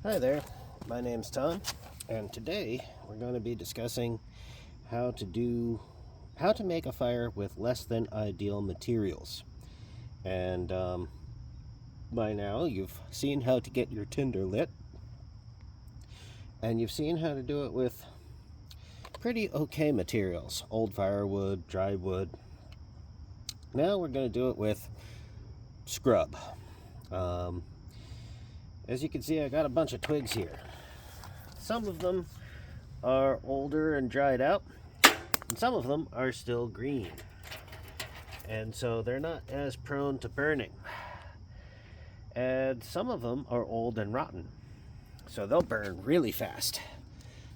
Hi there, my name's Tom, and today we're going to be discussing how to make a fire with less than ideal materials. And by now you've seen how to get your tinder lit, and you've seen how to do it with pretty okay materials, old firewood, dry wood. Now we're going to do it with scrub. As you can see, I got a bunch of twigs here. Some of them are older and dried out, and some of them are still green. And so they're not as prone to burning. And some of them are old and rotten, so they'll burn really fast.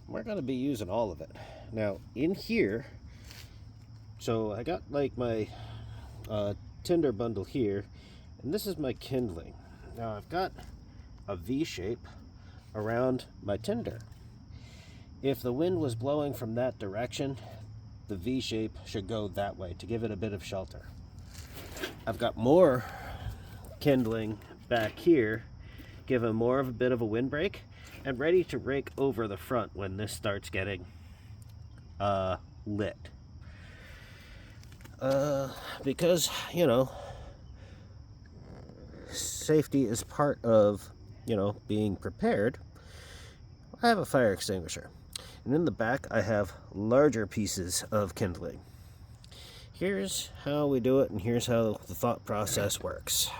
We're going to be using all of it. Now, in here, so I got like my tinder bundle here, and this is my kindling. Now, I've got a V shape around my tinder. If the wind was blowing from that direction, the V shape should go that way to give it a bit of shelter. I've got more kindling back here, give it more of a bit of a windbreak, and ready to rake over the front when this starts getting lit. Because, you know, safety is part of, being prepared. I have a fire extinguisher, and in the back I have larger pieces of kindling. Here's how we do it, and here's how the thought process works.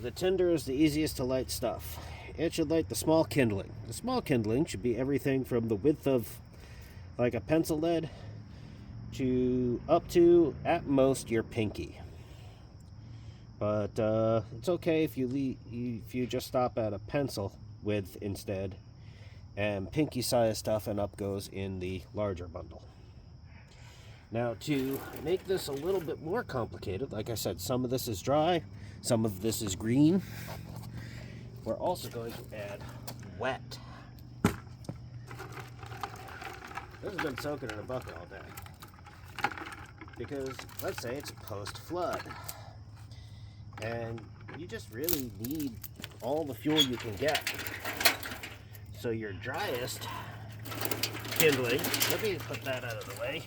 The tinder is the easiest to light stuff. It should light the small kindling. The small kindling should be everything from the width of like a pencil lead to up to at most your pinky. But it's okay if you just stop at a pencil width instead, and pinky size stuff, and up goes in the larger bundle. Now, to make this a little bit more complicated, like I said, some of this is dry, some of this is green. We're also going to add wet. This has been soaking in a bucket all day, because let's say it's post-flood, and you just really need all the fuel you can get. So your driest kindling, let me put that out of the way,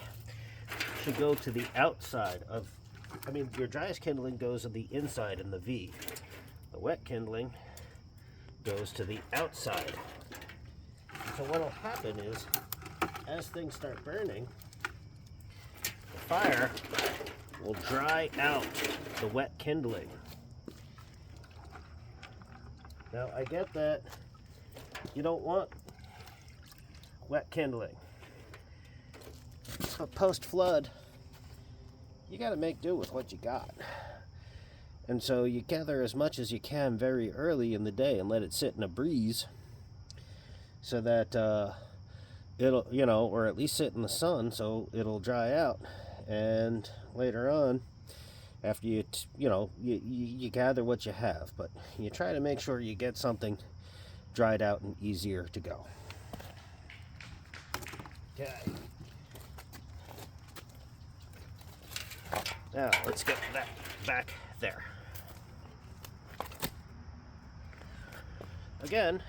should go to the outside of, your driest kindling goes on the inside in the V. The wet kindling goes to the outside. So what will happen is, as things start burning, the fire will dry out the wet kindling. Now, I get that you don't want wet kindling, but post-flood, you got to make do with what you got. And so you gather as much as you can very early in the day and let it sit in a breeze, so that it'll, or at least sit in the sun so it'll dry out. And later on, after you gather what you have, but you try to make sure you get something dried out and easier to go. Okay. Now let's get that back there. Again,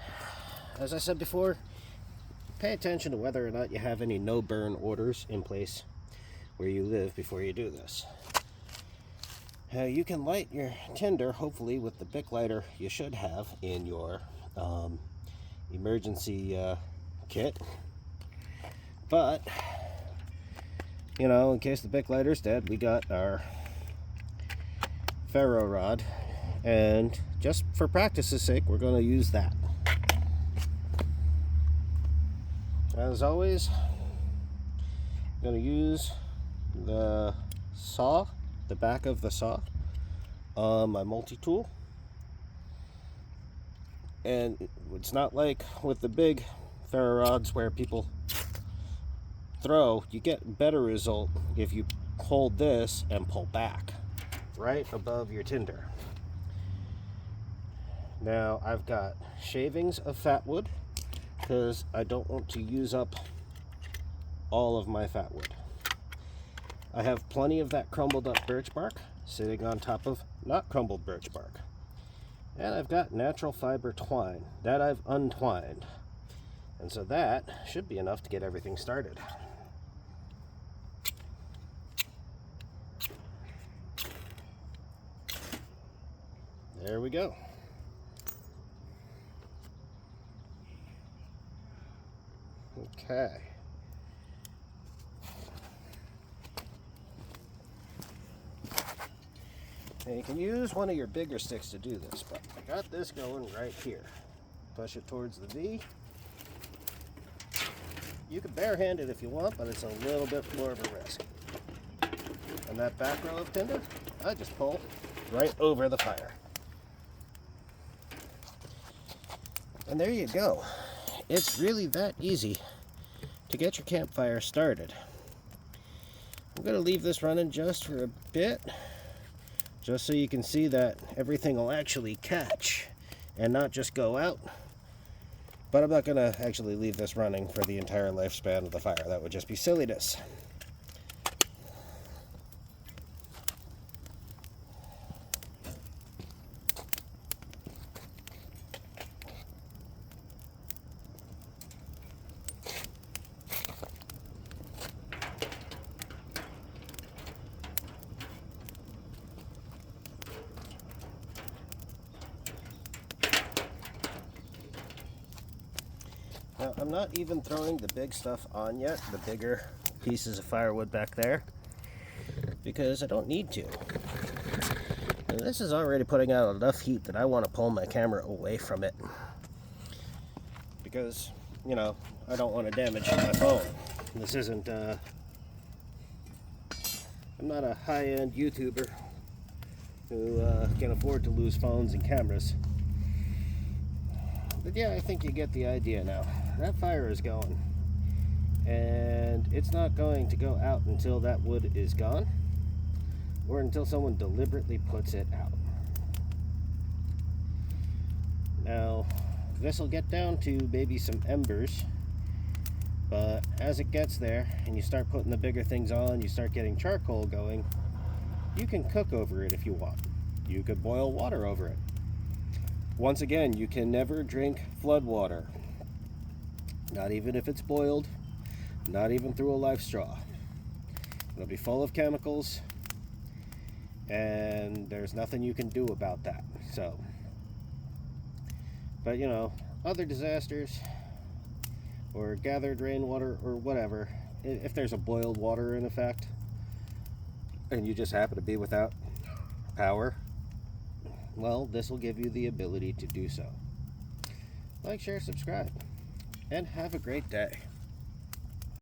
as I said before, pay attention to whether or not you have any no-burn orders in place where you live before you do this. You can light your tinder, hopefully, with the Bic lighter you should have in your emergency kit. But, in case the Bic lighter's dead, we got our ferro rod, and just for practice's sake, we're going to use that. As always, I'm going to use the saw, the back of the saw, my multi-tool. And it's not like with the big ferro rods where people throw. You get better result if you hold this and pull back right above your tinder. Now, I've got shavings of fat wood because I don't want to use up all of my fat wood. I have plenty of that crumbled up birch bark sitting on top of not crumbled birch bark. And I've got natural fiber twine that I've untwined. And so that should be enough to get everything started. There we go. Okay. Now you can use one of your bigger sticks to do this, but I got this going right here. Push it towards the V. You can barehand it if you want, but it's a little bit more of a risk. And that back row of tinder, I just pull right over the fire. And there you go. It's really that easy to get your campfire started. I'm going to leave this running just for a bit, just so you can see that everything will actually catch and not just go out. But I'm not going to actually leave this running for the entire lifespan of the fire. That would just be silliness. Now, I'm not even throwing the big stuff on yet, the bigger pieces of firewood back there, because I don't need to. And this is already putting out enough heat that I want to pull my camera away from it. Because, you know, I don't want to damage my phone. This isn't, I'm not a high-end YouTuber who can afford to lose phones and cameras. But yeah, I think you get the idea now. That fire is going, and it's not going to go out until that wood is gone, or until someone deliberately puts it out. Now, this will get down to maybe some embers, but as it gets there and you start putting the bigger things on, you start getting charcoal going, you can cook over it if you want. You could boil water over it. Once again, you can never drink flood water. Not even if it's boiled, not even through a life straw. It'll be full of chemicals, and there's nothing you can do about that. So, but you know, other disasters, or gathered rainwater, or whatever, if there's a boiled water in effect, and you just happen to be without power, well, this will give you the ability to do so. Like, share, subscribe, and have a great day.